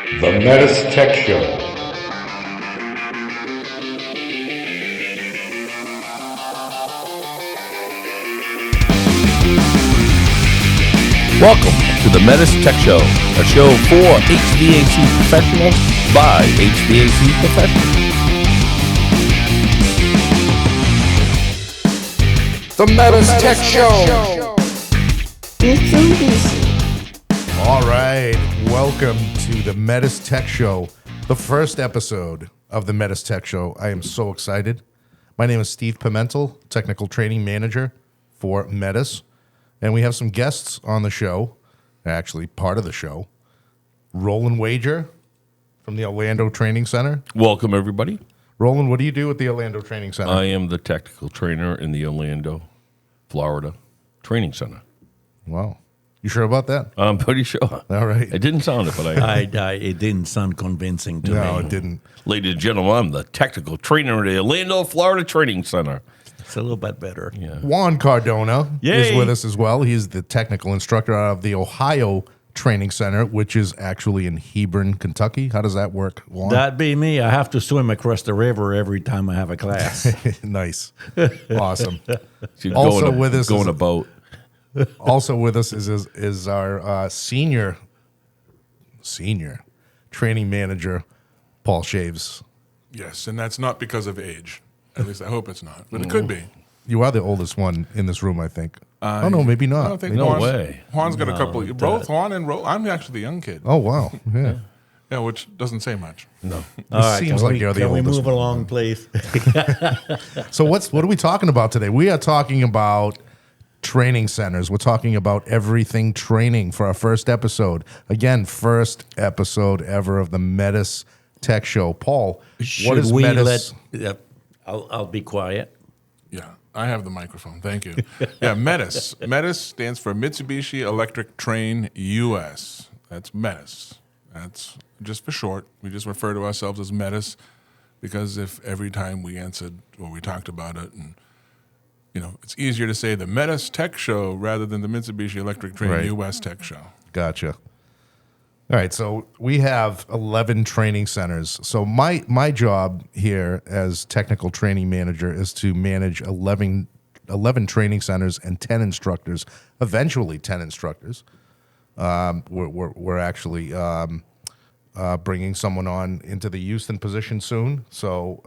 The METUS Tech Show. Welcome to the METUS Tech Show, a show for HVAC professionals by HVAC professionals. The METUS Tech Show. All right, welcome to the METUS Tech Show, the first episode of the METUS Tech Show. I am so excited. My name is Steve Pimentel, Technical Training Manager for METUS, and we have some guests on the show, actually part of the show. Roland Wager from the Orlando Training Center. Welcome, everybody. Roland, what do you do at the Orlando Training Center? I am the technical trainer in the Orlando, Florida Training Center. Wow. You sure about that? I'm pretty sure. All right. It didn't sound it, but It didn't sound convincing to me. No, it didn't. Ladies and gentlemen, I'm the technical trainer at the Orlando, Florida Training Center. It's a little bit better. Yeah. Juan Cardona is Yay. with us as well. He's the technical instructor out of the Ohio Training Center, which is actually in Hebron, Kentucky. How does that work, Juan? That'd be me. I have to swim across the river every time I have a class. Nice. Awesome. She's Also going with us going is- a boat. Also with us is our senior training manager, Paul Shaves. Yes, and that's not because of age. At least I hope it's not, but it could be. You are the oldest one in this room, I think. Oh, no, maybe I not. don't think No Juan's, way. Juan's got a couple. Both Juan and I'm actually the young kid. Oh, wow. Yeah. Yeah, which doesn't say much. No. All right, seems like you're the can we oldest move one. along, please? So what are we talking about today? We are talking about training centers. We're talking about everything training for our first episode. Again, first episode ever of the METUS Tech Show. Paul, what Should is we METUS? I'll be quiet. Yeah, I have the microphone. Thank you. Yeah, METUS. METUS stands for Mitsubishi Electric Train US. That's METUS. That's just for short. We just refer to ourselves as METUS because if every time we answered or we talked about it, and it's easier to say the METUS Tech Show rather than the Mitsubishi Electric Train Right. US Tech Show. Gotcha. All right, so we have 11 training centers. So my job here as technical training manager is to manage 11 training centers and 10 instructors, eventually 10 instructors. We're actually bringing someone on into the Houston position soon. So,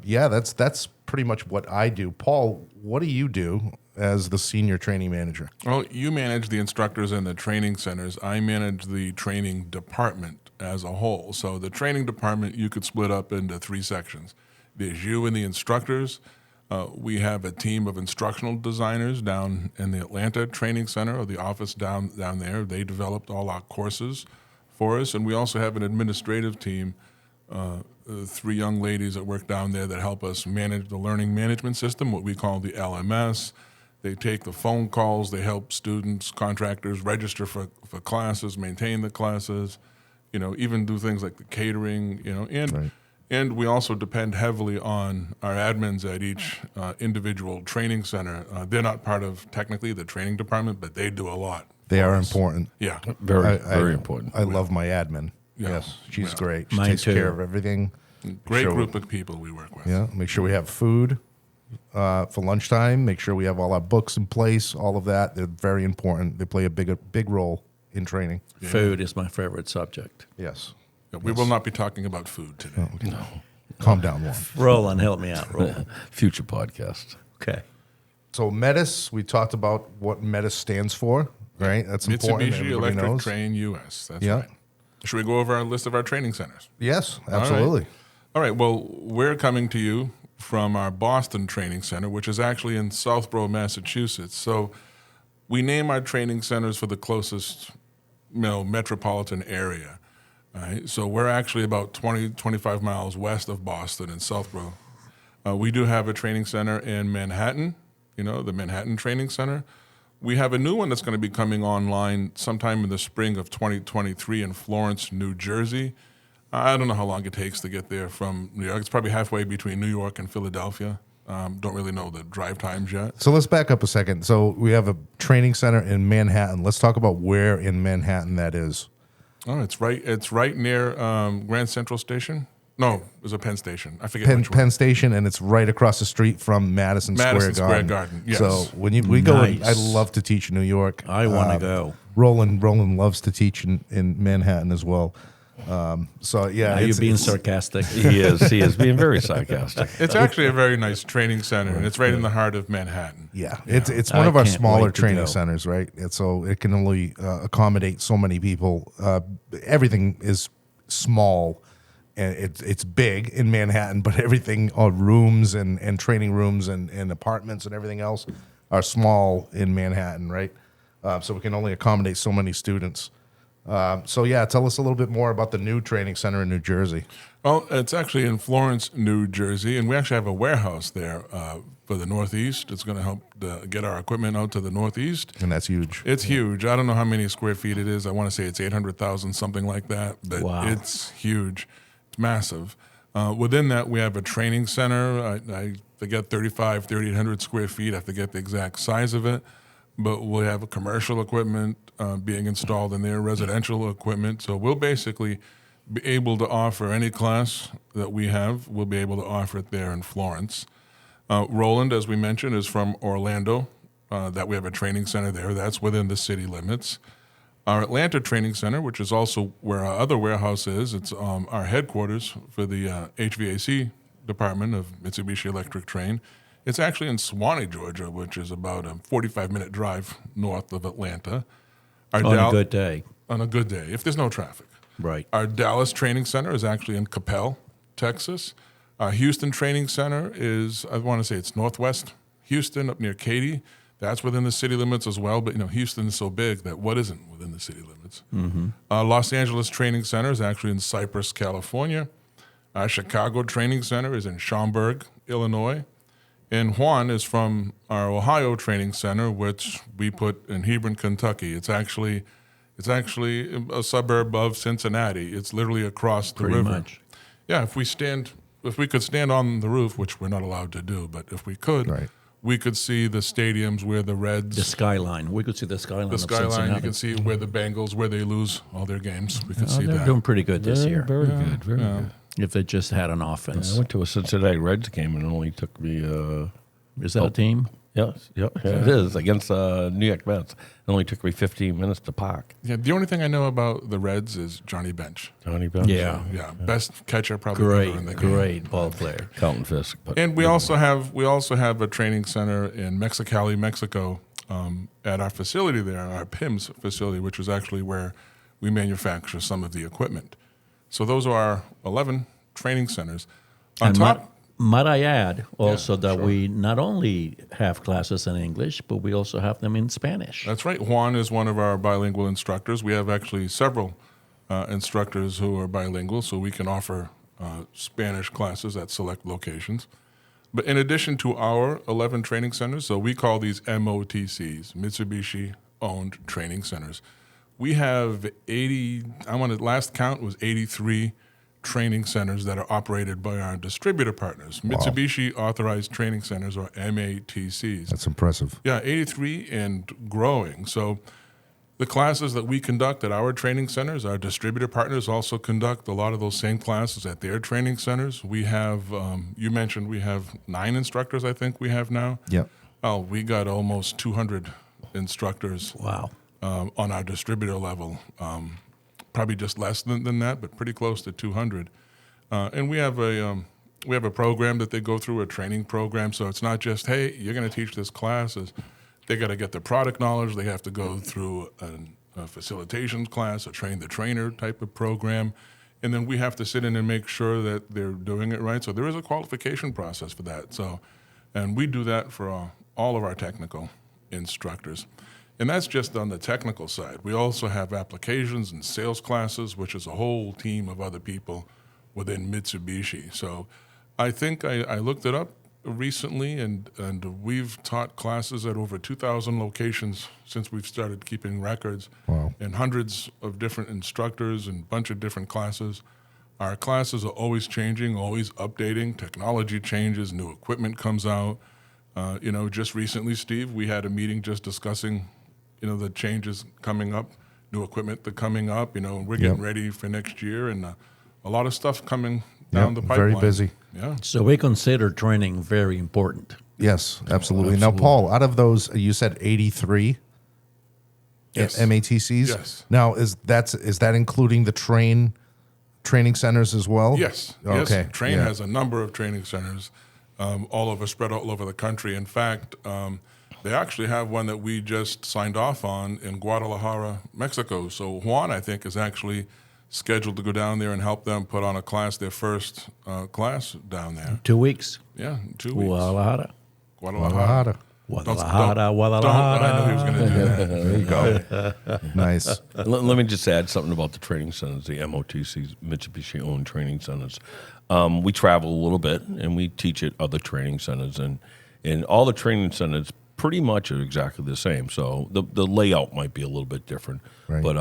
that's pretty much what I do. Paul, what do you do as the senior training manager? Well, you manage the instructors and the training centers. I manage the training department as a whole. So the training department you could split up into three sections. There's you and the instructors. We have a team of instructional designers down in the Atlanta Training Center, or the office down there. They developed all our courses for us. And we also have an administrative team, three young ladies that work down there that help us manage the learning management system, what we call the LMS. They take the phone calls. They help students, contractors register for classes, maintain the classes, even do things like the catering, and Right. and we also depend heavily on our admins at each individual training center. They're not part of technically the training department, but they do a lot. They for are us. important. Yeah. Very important. I love my admin. Yeah. Yes, she's Yeah. great. She Mine takes too. care of everything. Great Sure. group of people we work with. Yeah, make sure we have food for lunchtime. Make sure we have all our books in place. All of that, they're very important. They play a big role in training. Food is my favorite subject. Yes. Yeah, we will not be talking about food today. No. Calm down, Juan. Roland, help me out, Roland. Future podcast. Okay. So METUS, we talked about what METUS stands for, right? That's important. Mitsubishi Everybody Electric knows. Train US. That's Yeah. right. Should we go over our list of our training centers? Yes, All right. absolutely. All right. Well, we're coming to you from our Boston Training Center, which is actually in Southborough, Massachusetts. So we name our training centers for the closest metropolitan area. All right. So we're actually about 25 miles west of Boston in Southborough. We do have a training center in Manhattan, the Manhattan Training Center. We have a new one that's going to be coming online sometime in the spring of 2023 in Florence, New Jersey. I don't know how long it takes to get there from New York. It's probably halfway between New York and Philadelphia. Don't really know the drive times yet. So let's back up a second. So we have a training center in Manhattan. Let's talk about where in Manhattan that is. Oh, it's right. It's right near Grand Central Station. No, it was a Penn Station. I forget which one. Penn Station, and it's right across the street from Madison Madison Square Square Garden. Garden, yes. So when we go, I Nice. love to teach in New York. I want to go. Roland loves to teach in Manhattan as well. So yeah, Are you being it's- sarcastic? He is being very sarcastic. It's actually a very nice training center, and it's right in the heart of Manhattan. Yeah, it's I one of our can't smaller wait to training go. centers, right? And so it can only accommodate so many people. Everything is small, and it's big in Manhattan, but everything, rooms and training rooms and apartments and everything else are small in Manhattan, right? So we can only accommodate so many students. So yeah, tell us a little bit more about the new training center in New Jersey. Well, it's actually in Florence, New Jersey, and we actually have a warehouse there for the Northeast. It's going to help get our equipment out to the Northeast. And that's huge. It's huge. I don't know how many square feet it is. I want to say it's 800,000, something like that. But Wow. it's huge. It's massive. Within that, we have a training center. I forget 3,800 square feet. I forget the exact size of it. But we have commercial equipment being installed in there, residential equipment. So we'll basically be able to offer any class that we have. We'll be able to offer it there in Florence. Roland, as we mentioned, is from Orlando. That we have a training center there. That's within the city limits. Our Atlanta Training Center, which is also where our other warehouse is, it's our headquarters for the HVAC department of Mitsubishi Electric Train. It's actually in Suwanee, Georgia, which is about a 45-minute drive north of Atlanta. Our On a good day. On a good day, if there's no traffic. Right. Our Dallas Training Center is actually in Coppell, Texas. Our Houston Training Center is, I want to say it's northwest Houston, up near Katy. That's within the city limits as well, but Houston is so big that what isn't within the city limits? Los Angeles Training Center is actually in Cypress, California. Our Chicago Training Center is in Schaumburg, Illinois. And Juan is from our Ohio Training Center, which we put in Hebron, Kentucky. It's actually a suburb of Cincinnati. It's literally across the Pretty river. much. Yeah, if we could stand on the roof, which we're not allowed to do, but if we could, Right. we could see the stadiums where the Reds, The skyline. We could see the skyline. the of skyline. Cincinnati. You can see where the Bengals, where they lose all their games. We could see They're that. doing pretty good this year. Very good. Very good. If they just had an I offense. went to a Cincinnati Reds game and it only took me. Is that a team? Yes, it is against New York Mets. It only took me 15 minutes to park. Yeah, the only thing I know about the Reds is Johnny Bench. Johnny Bench, Yeah. Yeah, best catcher probably ever in the game. Great ball player. Carlton Fisk. But And we also have a training center in Mexicali, Mexico, at our facility there, our PIMS facility, which is actually where we manufacture some of the equipment. So those are our 11 training centers. On And top, might I add also that sure. we not only have classes in English, but we also have them in Spanish. that's right. Juan is one of our bilingual instructors. We have actually several instructors who are bilingual, so we can offer Spanish classes at select locations. But in addition to our 11 training centers, so we call these MOTCs, Mitsubishi-owned training centers. We have 80, last count was 83 training centers that are operated by our distributor partners, Mitsubishi Authorized Training Centers, or MATCs. That's impressive. Yeah, 83 and growing. So the classes that we conduct at our training centers, our distributor partners also conduct a lot of those same classes at their training centers. We have, you mentioned we have 9 instructors, I think we have now. Yep. Oh, we got almost 200 instructors Wow. on our distributor level. Probably just less than that, but pretty close to 200. And we have a program that they go through, a training program. So it's not just, hey, you're going to teach this class. They got to get the product knowledge. They have to go through a facilitation class, a train the trainer type of program. And then we have to sit in and make sure that they're doing it right. So there is a qualification process for that. So, and we do that for all of our technical instructors. And that's just on the technical side. We also have applications and sales classes, which is a whole team of other people within Mitsubishi. So I think I looked it up recently, and we've taught classes at over 2,000 locations since we've started keeping records. Wow. And hundreds of different instructors and a bunch of different classes. Our classes are always changing, always updating. Technology changes, new equipment comes out. Just recently, Steve, we had a meeting just discussing the changes coming up new equipment that's coming up. We're getting ready for next year, and a lot of stuff coming down the pipeline. Very busy. Yeah. So we consider training very important. Yes, absolutely. Now, Paul, out of those, you said 83 Yes. MATCs? Yes. Now, is that including the training centers as well? Yes. Okay. Yes. Train has a number of training centers spread all over the country. In fact, they actually have one that we just signed off on in Guadalajara, Mexico. So Juan, I think, is actually scheduled to go down there and help them put on a class, their first class down there. 2 weeks. Yeah, 2 weeks. Guadalajara. Guadalajara. Guadalajara. I know he was going to do that. There you go. Nice. Let me just add something about the training centers, the MOTCs, Mitsubishi-owned training centers. We travel a little bit, and we teach at other training centers, and all the training centers pretty much are exactly the same. So the layout might be a little bit different, Right. but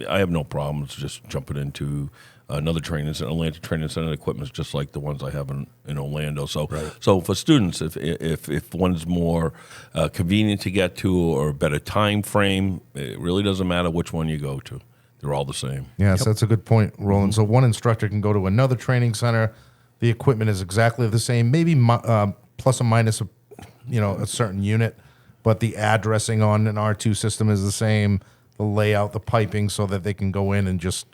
I have no problems just jumping into another training center. Atlanta Training Center equipment is just like the ones I have in Orlando. So so for students, if one's more convenient to get to or a better time frame, it really doesn't matter which one you go to. They're all the same. Yes, that's a good point, Roland. So one instructor can go to another training center. The equipment is exactly the same, maybe plus or minus a certain unit, but the addressing on an R2 system is the same. The layout, the piping, so that they can go in and just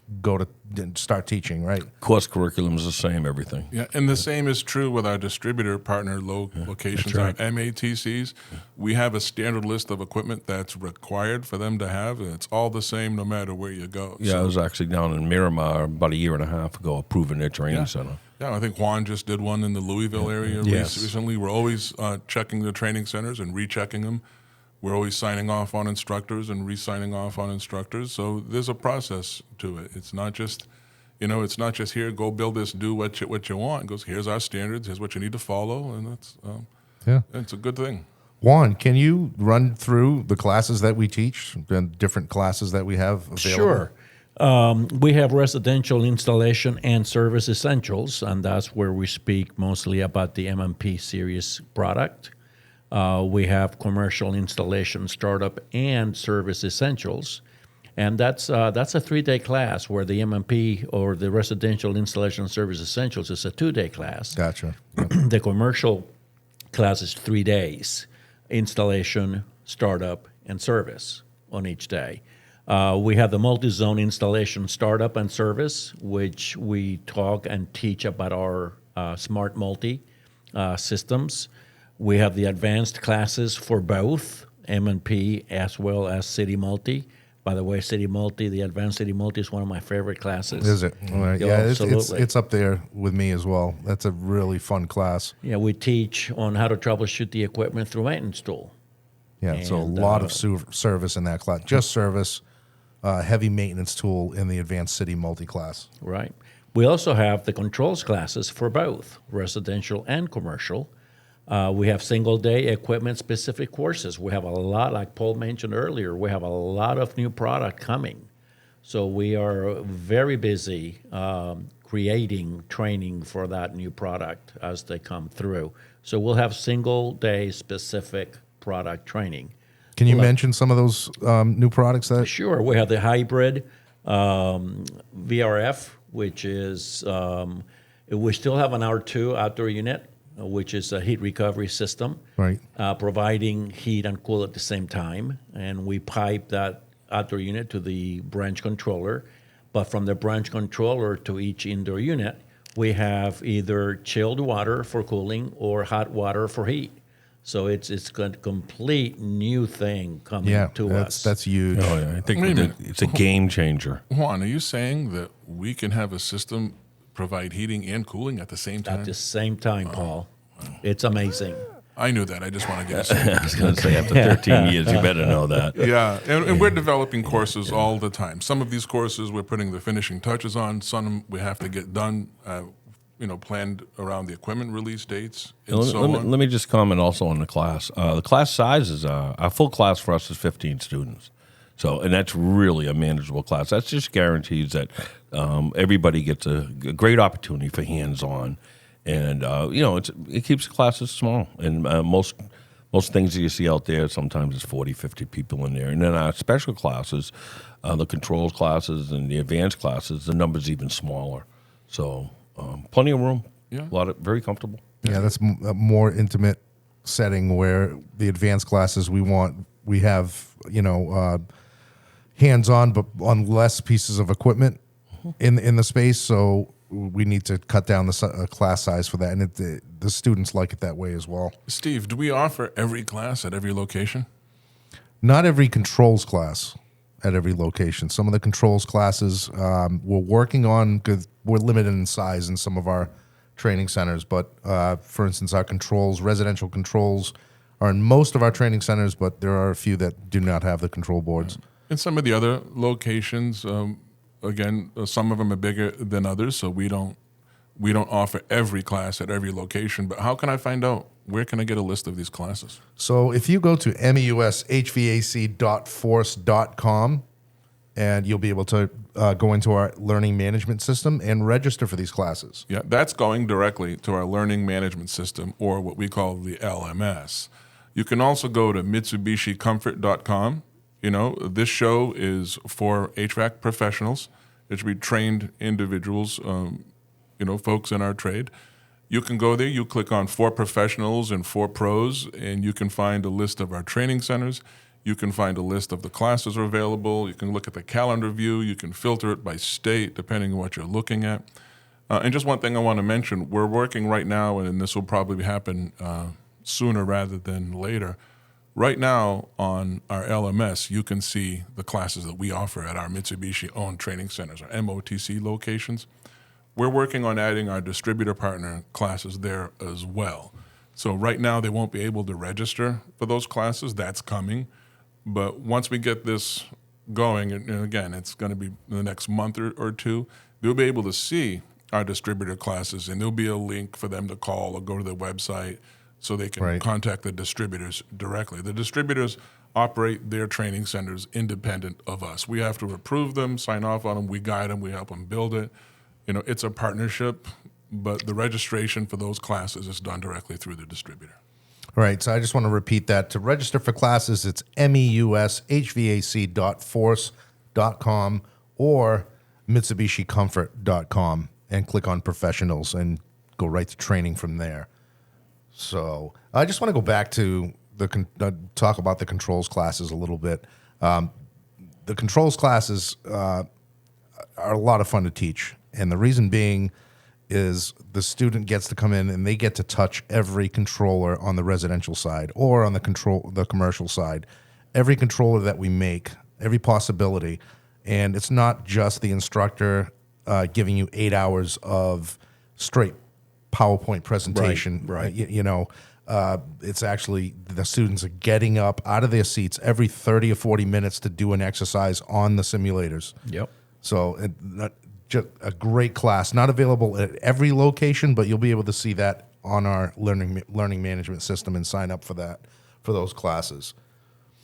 and start teaching, right? Course curriculum is the same, everything. Yeah, and the same is true with our distributor partner locations, our MATCs. We have a standard list of equipment that's required for them to have, and it's all the same no matter where you go. Yeah, I was actually down in Miramar about a year and a half ago, approving their training center. Yeah, I think Juan just did one in the Louisville area recently. We're always checking the training centers and rechecking them. We're always signing off on instructors and re-signing off on instructors. So there's a process to it. It's not just, here, go build this, do what you want. It goes, here's our standards, here's what you need to follow, and that's it's a good thing. Juan, can you run through the classes that we teach, the different classes that we have available? Sure. We have residential installation and service essentials, and that's where we speak mostly about the MMP series product. We have commercial installation, startup, and service essentials, and that's a 3-day class. Where the MMP or the residential installation service essentials is a 2-day class. Gotcha. The commercial class is 3 days: installation, startup, and service on each day. We have the multi-zone installation, startup, and service, which we talk and teach about our smart multi systems. We have the advanced classes for both M&P as well as City Multi. By the way, City Multi, the advanced City Multi is one of my favorite classes. Is it? All right. Yeah, Yeah, absolutely. it's up there with me as well. That's a really fun class. Yeah, we teach on how to troubleshoot the equipment through maintenance tool. Yeah, so a And, lot of service in that class. Just service, heavy maintenance tool in the advanced City Multi class. Right. We also have the controls classes for both residential and commercial. We have single-day equipment-specific courses. We have a lot, like Paul mentioned earlier, we have a lot of new product coming. So we are very busy creating training for that new product as they come through. So we'll have single-day specific product training. Can you mention some of those new products that? Sure. We have the hybrid VRF, which is, we still have an R2 outdoor unit, which is a heat recovery system, Right. Providing heat and cool at the same time. And we pipe that outdoor unit to the branch controller. But from the branch controller to each indoor unit, we have either chilled water for cooling or hot water for heat. So it's a complete new thing coming to us. That's huge. Oh, yeah. I think Wait a minute. it's a game changer. Juan, are you saying that we can have a system provide heating and cooling at the same time? At the same time, Paul. It's amazing. I knew that. I just want to get a I was going to say, after 13 years, you better know that. Yeah, and we're developing courses all the time. Some of these courses we're putting the finishing touches on. Some we have to get done, planned around the equipment release dates and Let me just comment also on the class. The class size is, our full class for us is 15 students. So, and that's really a manageable class. That just guarantees that everybody gets a great opportunity for hands-on. And, it keeps the classes small. And most most things that you see out there, sometimes it's 40, 50 people in there. And then our special classes, the controls classes and the advanced classes, the number's even smaller. So plenty of room. Yeah. Very comfortable. Yeah, that's a more intimate setting where the advanced classes we have, hands-on, but on less pieces of equipment in the space. So we need to cut down the class size for that, and the students like it that way as well. Steve, do we offer every class at every location? Not every controls class at every location. Some of the controls classes we're working on because we're limited in size in some of our training centers. But for instance, our residential controls are in most of our training centers, but there are a few that do not have the control boards. In some of the other locations, again, some of them are bigger than others, so we don't offer every class at every location. But how can I find out? Where can I get a list of these classes? So if you go to MEUSHVAC.force.com, and you'll be able to go into our learning management system and register for these classes. Yeah, that's going directly to our learning management system, or what we call the LMS. You can also go to MitsubishiComfort.com. This show is for HVAC professionals. It should be trained individuals, folks in our trade. You can go there, you click on For Professionals and For Pros, and you can find a list of our training centers. You can find a list of the classes are available. You can look at the calendar view. You can filter it by state, depending on what you're looking at. And just one thing I want to mention, we're working right now, and this will probably happen sooner rather than later. Right now on our LMS, you can see the classes that we offer at our Mitsubishi-owned training centers, our MOTC locations. We're working on adding our distributor partner classes there as well. So right now they won't be able to register for those classes. That's coming. But once we get this going, and again, it's going to be in the next month or two, they'll be able to see our distributor classes, and there'll be a link for them to call or go to the website so they can contact the distributors directly. The distributors operate their training centers independent of us. We have to approve them, sign off on them, we guide them, we help them build it. It's a partnership, but the registration for those classes is done directly through the distributor. All right, so I just want to repeat that. To register for classes, it's MEUSHVAC.force.com or MitsubishiComfort.com and click on Professionals and go right to training from there. So I just want to go back to talk about the controls classes a little bit. The controls classes are a lot of fun to teach, and the reason being is the student gets to come in and they get to touch every controller on the residential side or on the commercial side. Every controller that we make, every possibility, and it's not just the instructor giving you 8 hours of straight PowerPoint presentation. Right. It's actually the students are getting up out of their seats every 30 or 40 minutes to do an exercise on the simulators. Yep. So just a great class, not available at every location, but you'll be able to see that on our learning management system and sign up for those classes.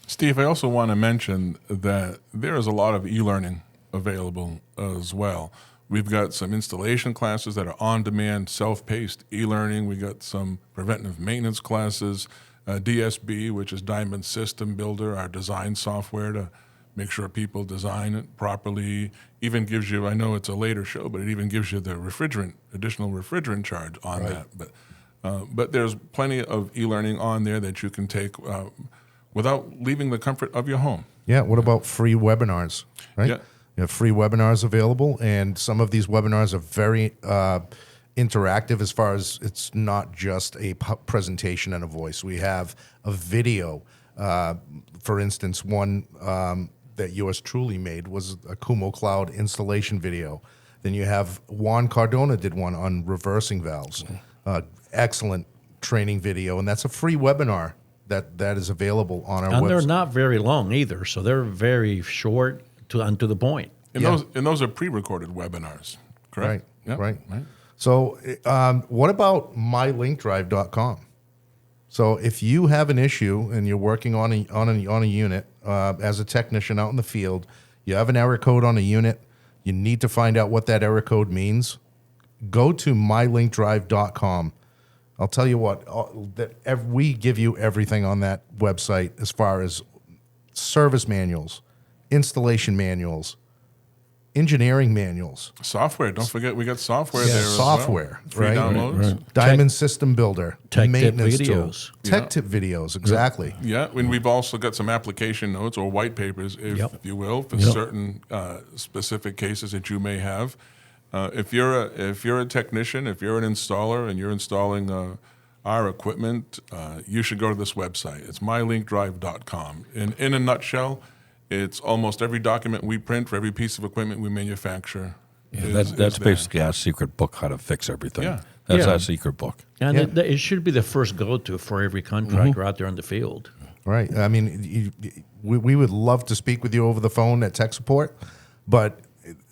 Steve, I also want to mention that there is a lot of e-learning available as well. We've got some installation classes that are on-demand, self-paced e-learning. We got some preventive maintenance classes, DSB, which is Diamond System Builder, our design software to make sure people design it properly. Even gives you, I know it's a later show, but it even gives you the additional refrigerant charge on that. But there's plenty of e-learning on there that you can take without leaving the comfort of your home. Yeah, what about free webinars, right? Yeah. You have free webinars available, and some of these webinars are very interactive as far as it's not just a presentation and a voice. We have a video. For instance, one that yours truly made was a Kumo Cloud installation video. Then you have Juan Cardona did one on reversing valves. Excellent training video, and that's a free webinar that is available on our website. And they're not very long either, so they're very short and to the point. And those are pre-recorded webinars, correct? Right. So what about mylinkdrive.com? So if you have an issue and you're working on a unit as a technician out in the field, you have an error code on a unit, you need to find out what that error code means, go to mylinkdrive.com. I'll tell you what, we give you everything on that website as far as service manuals, installation manuals, engineering manuals, Software. Don't forget, we got software Yeah, there software, as well. Free right? downloads. Diamond System Builder, tech tip maintenance videos. tools, tech tip videos, exactly. Yeah, and we've also got some application notes or white papers, if Yep. you will, for certain specific cases that you may have. If you're a technician, if you're an installer, and you're installing our equipment, you should go to this website. It's mylinkdrive.com. In a nutshell, it's almost every document we print for every piece of equipment we manufacture. That's there. basically our secret book, how to fix everything. Yeah. That's Yeah. our secret book. And Yeah. it should be the first go-to for every contractor out there in the field. Right. I mean, we would love to speak with you over the phone at tech support, but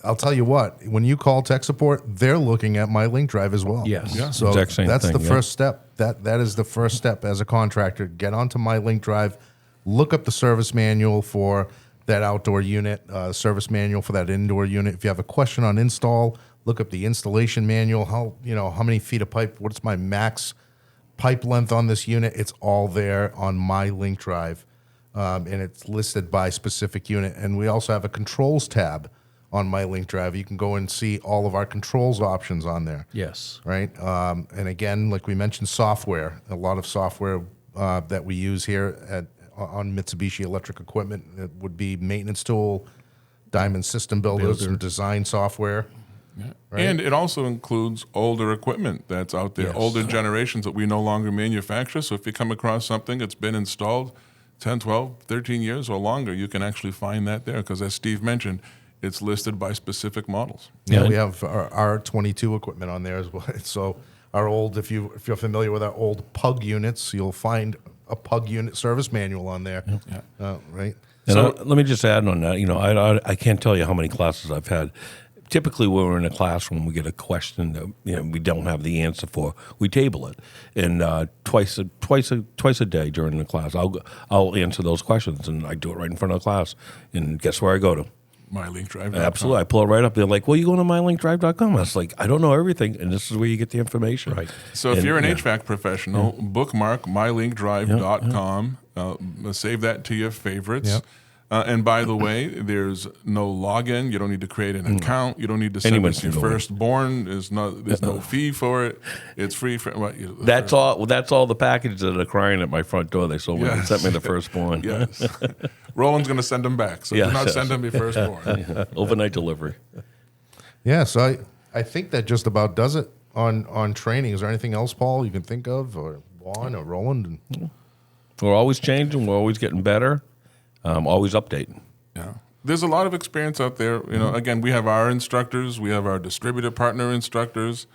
I'll tell you what, when you call tech support, they're looking at my link drive as well. Yes. Yeah. So Exact same that's thing, the yeah. first step. That is the first step as a contractor. Get onto my link drive, look up the service manual for that outdoor unit, service manual for that indoor unit. If you have a question on install, look up the installation manual. How many feet of pipe? What's my max pipe length on this unit? It's all there on my link drive, and it's listed by specific unit. And we also have a controls tab on my link drive. You can go and see all of our controls options on there. Yes. Right. And again, like we mentioned, software. A lot of software that we use here on Mitsubishi Electric Equipment, it would be maintenance tool, Diamond System Builders, and design software. Right. And it also includes older equipment that's out there, Yes. older generations that we no longer manufacture. So if you come across something that's been installed 10, 12, 13 years or longer, you can actually find that there because, as Steve mentioned, it's listed by specific models. Yeah, Yeah. we have our R22 equipment on there as well. So our old, if you're familiar with our old PUG units, you'll find a PUG unit service manual on there. Right. And So- let me just add on that. I can't tell you how many classes I've had. Typically, when we're in a classroom, we get a question that we don't have the answer for. We table it, and twice a day during the class, I'll answer those questions, and I do it right in front of the class. And guess where I go to? MyLinkDrive. Absolutely, I pull it right up. They're like, "Well, you going to mylinkdrive.com?" I was like, "I don't know everything, and this is where you get the information." Right. So if And, you're an yeah. HVAC professional, bookmark mylinkdrive.com. Save that to your favorites. Yep. And by the way, there's no login. You don't need to create an account. You don't need to send Anyone us can your go in. firstborn. There's no fee for it. It's free for That's all. Well, that's all the packages that are crying at my front door. They sold me. They Yes. sent me the firstborn. Yes. Roland's going to send them back. So Yes, do not yes. send them your firstborn. Overnight delivery. Yeah. So I think that just about does it on training. Is there anything else, Paul, you can think of, or Juan or Roland? We're always changing. We're always getting better. Always updating. Yeah. There's a lot of experience out there. Again, we have our instructors. We have our distributor partner instructors.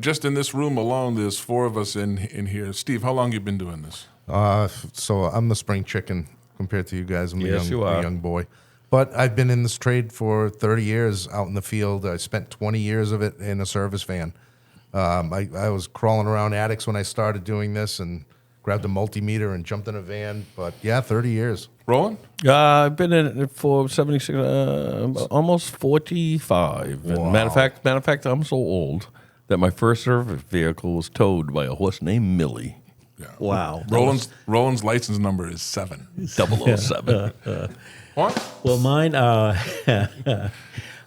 Just in this room alone, there's 4 of us in here. Steve, how long you been doing this? So I'm the spring chicken compared to you guys. I'm Yes, you the are. young boy. But I've been in this trade for 30 years out in the field. I spent 20 years of it in a service van. I was crawling around attics when I started doing this and grabbed a multimeter and jumped in a van. But yeah, 30 years. Roland? I've been in it for 76, almost 45. And matter of fact, I'm so old that my first service vehicle was towed by a horse named Millie. Wow. Roland's license number is 7. 007. What? Well, mine,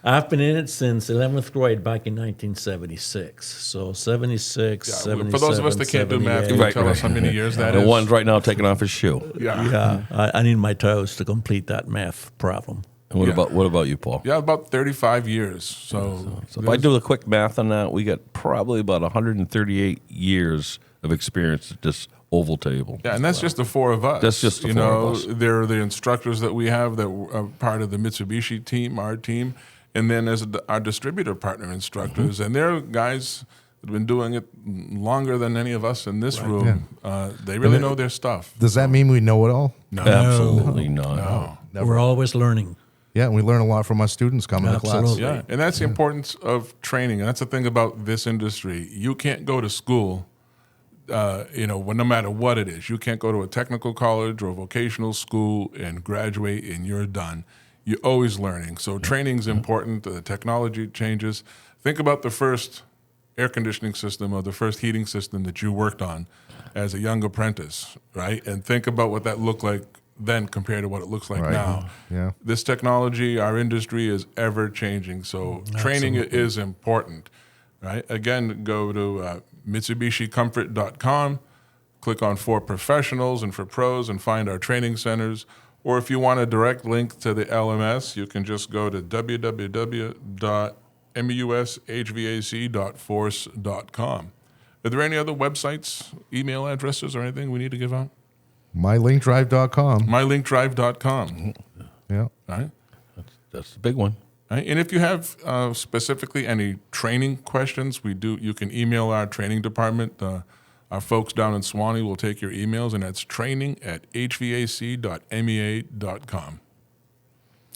I've been in it since 11th grade back in 1976. So 76, Yeah, 77, for those of us that can't do math, can you Right, tell us right. how many years that The is? one's right now taking off his shoe. Yeah. Yeah, I need my toes to complete that math problem. And what Yeah. about you, Paul? Yeah, about 35 years. So So if I do the quick math on that, we got probably about 138 years of experience at this oval table. yeah, and that's just the 4 of us. That's just the 4 of us. There are the instructors that we have that are part of the Mitsubishi team, our team, and then there's our distributor partner instructors, and they're guys that have been doing it longer than any of us in this room. They really know their stuff. Does that mean we know it all? No. Absolutely not. Never. We're always learning. Yeah, and we learn a lot from our students coming to class. Absolutely. Yeah, and that's the importance of training, and that's the thing about this industry. You can't go to school, no matter what it is. You can't go to a technical college or a vocational school and graduate and you're done. You're always learning. So training's important. The technology changes. Think about the first air conditioning system or the first heating system that you worked on as a young apprentice, right? And think about what that looked like then compared to what it looks like Right. now. Yeah. This technology, our industry is ever changing, so training is important, right? Again, go to MitsubishiComfort.com, click on For Professionals and For Pros and find our training centers. Or if you want a direct link to the LMS, you can just go to www.mushvac.force.com. Are there any other websites, email addresses, or anything we need to give out? MyLinkDrive.com. MyLinkDrive.com. Yeah. All right. That's the big one. All right. And if you have specifically any training questions, you can email our training department. Our folks down in Swanee will take your emails, and that's training@hvac.mea.com.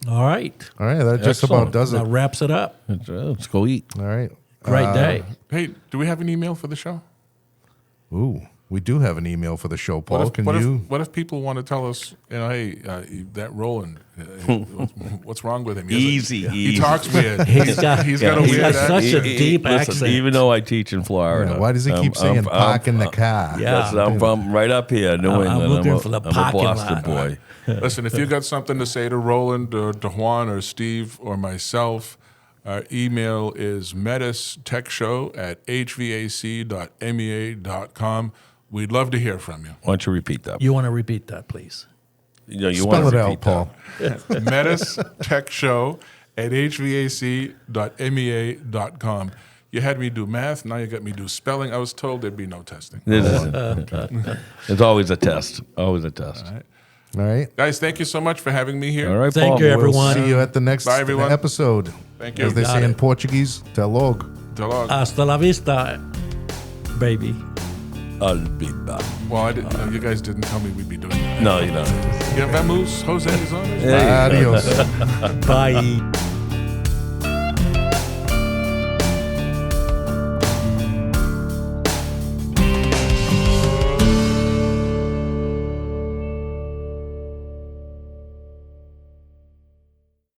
All right. All right. That just Excellent. about does it. That wraps it up. Let's go eat. All right. Great day. Hey, do we have an email for the show? Ooh, we do have an email for the show, Paul. What if people want to tell us, hey, that Roland, what's wrong with him? He Easy. talks weird. He's got a weird such a accent. deep Listen, accent. even though I teach in Florida. Yeah, why does he keep saying park in the car? Yeah. Listen, I'm from right up here, New I'm England. looking for the I'm a parking Boston lot. boy. Listen, if you got something to say to Roland or to Juan or Steve or myself, our email is metustechshow@hvac.mea.com. We'd love to hear from you. Why don't you repeat that? You want to repeat that, please? You Spell want it to out, repeat Paul. metustechshow@hvac.mea.com. You had me do math, now you got me do spelling. I was told there'd be no testing. It's always a test. Always a test. All right. Guys, thank you so much for having me here. All right, Thank Paul. you, We'll everyone. see you at the next Bye, everyone. episode. Thank you. As they Got say in it. Portuguese, até logo. Till long. Hasta la vista, baby. I'll be back. Well, I didn't, you guys didn't tell me we'd be doing that. No, you don't. Yeah, vamos, Jose is on it. Hey. Adios. Bye.